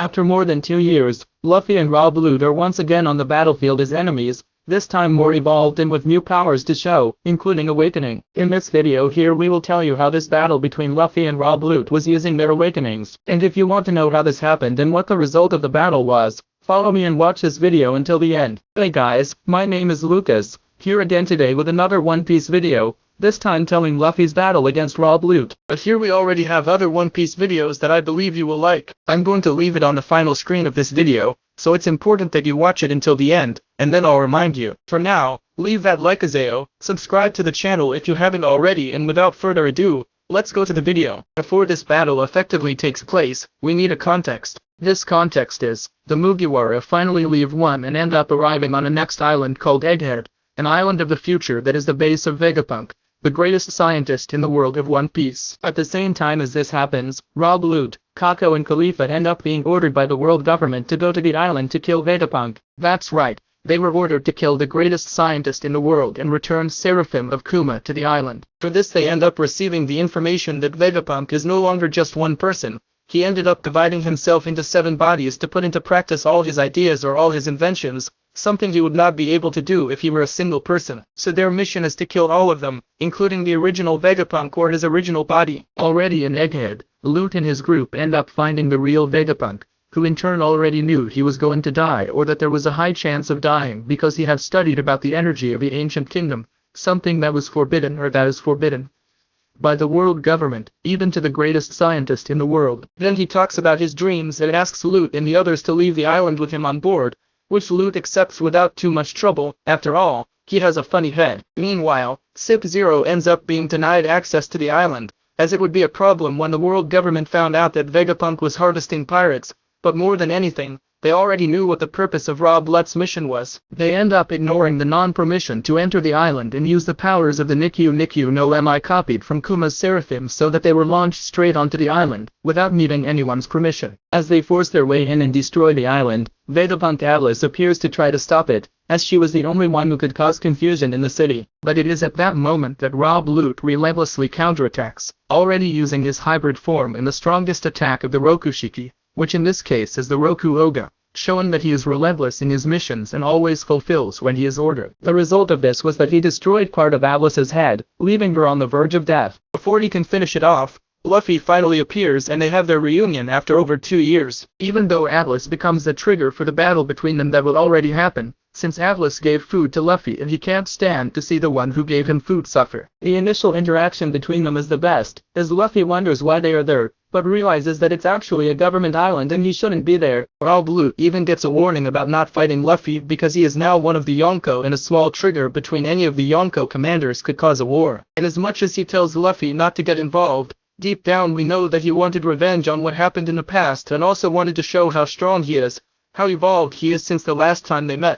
After more than 2 years, Luffy and Rob Lucci are once again on the battlefield as enemies, this time more evolved and with new powers to show, including awakening. In this video here we will tell you how this battle between Luffy and Rob Lucci was using their awakenings. And if you want to know how this happened and what the result of the battle was, follow me and watch this video until the end. Hey guys, my name is Lucas, here again today with another One Piece video, this time telling Luffy's battle against Rob Lucci. But here we already have other One Piece videos that I believe you will like. I'm going to leave it on the final screen of this video, so it's important that you watch it until the end, and then I'll remind you. For now, leave that like-a-zeo, subscribe to the channel if you haven't already, and without further ado, let's go to the video. Before this battle effectively takes place, we need a context. This context is, the Mugiwara finally leave one and end up arriving on a next island called Egghead, an island of the future that is the base of Vegapunk, the greatest scientist in the world of One Piece. At the same time as this happens, Rob Lucci, Kako and Khalifa end up being ordered by the world government to go to the island to kill Vegapunk. That's right, they were ordered to kill the greatest scientist in the world and return Seraphim of Kuma to the island. For this they end up receiving the information that Vegapunk is no longer just one person. He ended up dividing himself into 7 bodies to put into practice all his ideas or all his inventions, something he would not be able to do if he were a single person. So their mission is to kill all of them, including the original Vegapunk or his original body. Already in Egghead, Lucci and his group end up finding the real Vegapunk, who in turn already knew he was going to die or that there was a high chance of dying because he had studied about the energy of the ancient kingdom, something that was forbidden or that is forbidden by the world government, even to the greatest scientist in the world. Then he talks about his dreams and asks Lucci and the others to leave the island with him on board, which Lucci accepts without too much trouble. After all, he has a funny head. Meanwhile, Sub-Zero ends up being denied access to the island, as it would be a problem when the world government found out that Vegapunk was harvesting pirates, but more than anything, they already knew what the purpose of Rob Lucci's mission was. They end up ignoring the non-permission to enter the island and use the powers of the Nikyu no Mi copied from Kuma's Seraphim so that they were launched straight onto the island, without needing anyone's permission. As they force their way in and destroy the island, Vegapunk Atlas appears to try to stop it, as she was the only one who could cause confusion in the city. But it is at that moment that Rob Lucci relentlessly counterattacks, already using his hybrid form in the strongest attack of the Rokushiki, which in this case is the Roku Oga, showing that he is relentless in his missions and always fulfills when he is ordered. The result of this was that he destroyed part of Atlas's head, leaving her on the verge of death. Before he can finish it off, Luffy finally appears and they have their reunion after over 2 years. Even though Atlas becomes the trigger for the battle between them that will already happen, since Atlas gave food to Luffy and he can't stand to see the one who gave him food suffer. The initial interaction between them is the best, as Luffy wonders why they are there, but realizes that it's actually a government island and he shouldn't be there. Rob Lucci even gets a warning about not fighting Luffy because he is now one of the Yonko and a small trigger between any of the Yonko commanders could cause a war. And as much as he tells Luffy not to get involved, deep down we know that he wanted revenge on what happened in the past and also wanted to show how strong he is, how evolved he is since the last time they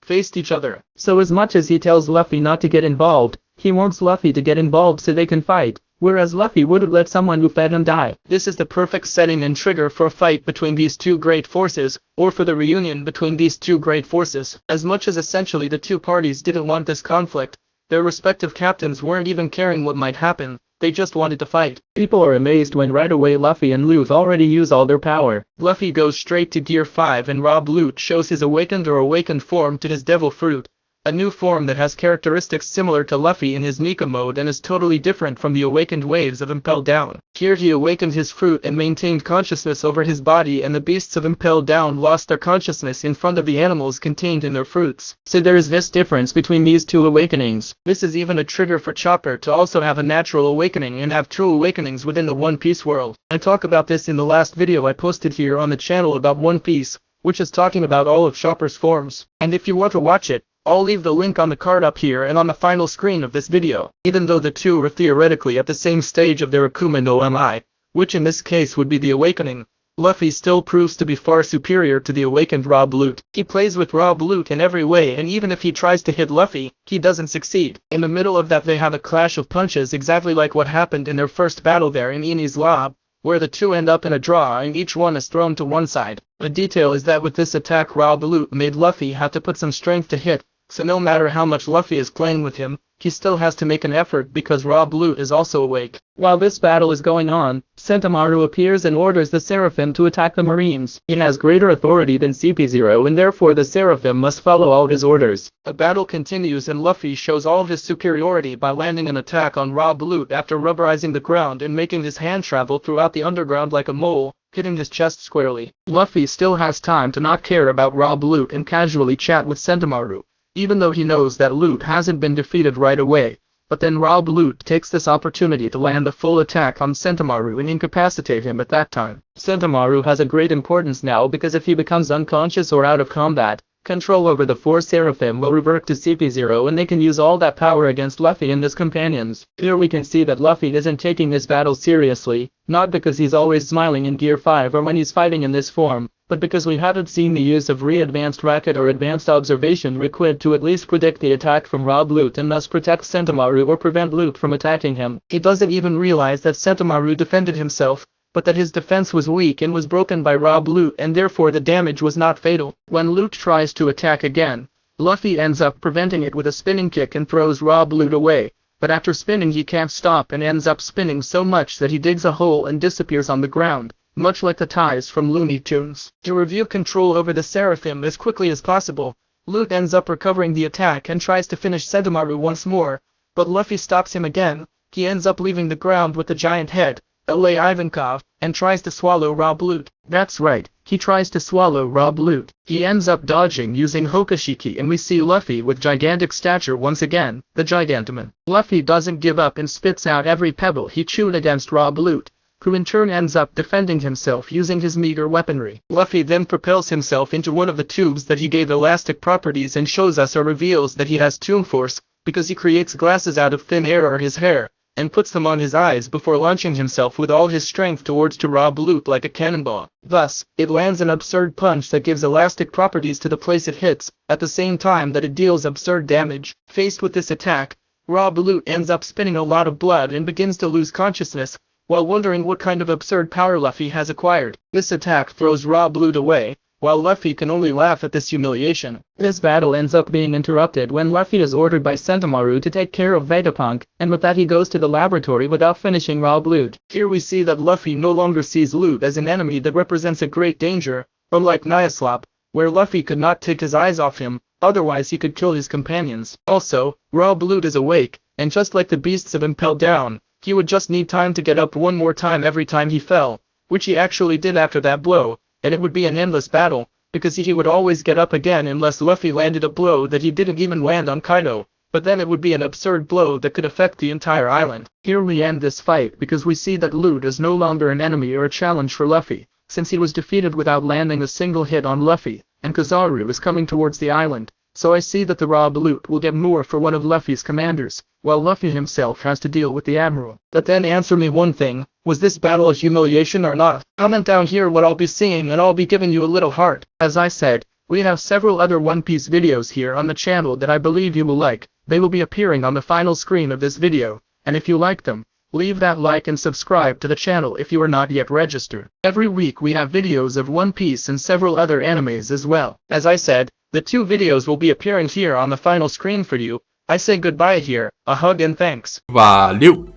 faced each other. So as much as he tells Luffy not to get involved, he wants Luffy to get involved so they can fight, whereas Luffy wouldn't let someone who fed him die. This is the perfect setting and trigger for a fight between these two great forces, or for the reunion between these two great forces. As much as essentially the two parties didn't want this conflict, their respective captains weren't even caring what might happen, they just wanted to fight. People are amazed when right away Luffy and Lucci already use all their power. Luffy goes straight to Gear 5 and Rob Lucci shows his awakened form to his Devil Fruit, a new form that has characteristics similar to Luffy in his Nika mode and is totally different from the awakened waves of Impel Down. Here he awakened his fruit and maintained consciousness over his body, and the beasts of Impel Down lost their consciousness in front of the animals contained in their fruits. So there is this difference between these two awakenings. This is even a trigger for Chopper to also have a natural awakening and have true awakenings within the One Piece world. I talk about this in the last video I posted here on the channel about One Piece, which is talking about all of Chopper's forms. And if you want to watch it, I'll leave the link on the card up here and on the final screen of this video. Even though the two are theoretically at the same stage of their Akuma no Mi, which in this case would be the awakening, Luffy still proves to be far superior to the awakened Rob Lucci. He plays with Rob Lucci in every way, and even if he tries to hit Luffy, he doesn't succeed. In the middle of that they have a clash of punches exactly like what happened in their first battle there in Enies Lab, where the two end up in a draw and each one is thrown to one side. The detail is that with this attack Rob Lucci made Luffy have to put some strength to hit, so no matter how much Luffy is playing with him, he still has to make an effort because Rob Lucci is also awake. While this battle is going on, Sentomaru appears and orders the Seraphim to attack the Marines. He has greater authority than CP0 and therefore the Seraphim must follow all his orders. The battle continues and Luffy shows all of his superiority by landing an attack on Rob Lucci after rubberizing the ground and making his hand travel throughout the underground like a mole, hitting his chest squarely. Luffy still has time to not care about Rob Lucci and casually chat with Sentomaru, even though he knows that Lucci hasn't been defeated right away. But then Rob Lucci takes this opportunity to land a full attack on Sentomaru and incapacitate him at that time. Sentomaru has a great importance now because if he becomes unconscious or out of combat, control over the 4 Seraphim will revert to CP0 and they can use all that power against Luffy and his companions. Here we can see that Luffy isn't taking this battle seriously, not because he's always smiling in Gear 5 or when he's fighting in this form, but because we haven't seen the use of Advanced Racket or Advanced Observation required to at least predict the attack from Rob Lucci and thus protect Sentomaru or prevent Lucci from attacking him. He doesn't even realize that Sentomaru defended himself, but that his defense was weak and was broken by Rob Lucci and therefore the damage was not fatal. When Lucci tries to attack again, Luffy ends up preventing it with a spinning kick and throws Rob Lucci away, but after spinning he can't stop and ends up spinning so much that he digs a hole and disappears on the ground, much like the ties from Looney Tunes. To review control over the Seraphim as quickly as possible, Lucci ends up recovering the attack and tries to finish Sentomaru once more, but Luffy stops him again. He ends up leaving the ground with the giant head, L.A. Ivankov, and tries to swallow Rob Lucci. That's right, he tries to swallow Rob Lucci. He ends up dodging using Hokashiki and we see Luffy with gigantic stature once again, the Gigantoman. Luffy doesn't give up and spits out every pebble he chewed against Rob Lucci, who in turn ends up defending himself using his meager weaponry. Luffy then propels himself into one of the tubes that he gave elastic properties and shows us or reveals that he has Tomb Force, because he creates glasses out of thin air or his hair, and puts them on his eyes before launching himself with all his strength towards Rob Lucci like a cannonball. Thus, it lands an absurd punch that gives elastic properties to the place it hits, at the same time that it deals absurd damage. Faced with this attack, Rob Lucci ends up spitting a lot of blood and begins to lose consciousness, while wondering what kind of absurd power Luffy has acquired. This attack throws Rob Lucci away, while Luffy can only laugh at this humiliation. This battle ends up being interrupted when Luffy is ordered by Sentomaru to take care of Vegapunk, and with that he goes to the laboratory without finishing Rob Lucci. Here we see that Luffy no longer sees Lucci as an enemy that represents a great danger, unlike Nyaslop, where Luffy could not take his eyes off him, otherwise he could kill his companions. Also, Rob Lucci is awake, and just like the beasts of Impel Down, he would just need time to get up one more time every time he fell, which he actually did after that blow, and it would be an endless battle, because he would always get up again unless Luffy landed a blow that he didn't even land on Kaido, but then it would be an absurd blow that could affect the entire island. Here we end this fight because we see that Lucci is no longer an enemy or a challenge for Luffy, since he was defeated without landing a single hit on Luffy, and Kizaru is coming towards the island. So I see that the Rob Lucci will get more for one of Luffy's commanders, while Luffy himself has to deal with the Admiral. But then answer me one thing, was this battle a humiliation or not? Comment down here what I'll be seeing and I'll be giving you a little heart. As I said, we have several other One Piece videos here on the channel that I believe you will like. They will be appearing on the final screen of this video, and if you like them, leave that like and subscribe to the channel if you are not yet registered. Every week we have videos of One Piece and several other animes as well. As I said, the 2 videos will be appearing here on the final screen for you. I say goodbye here, a hug and thanks. Valeu!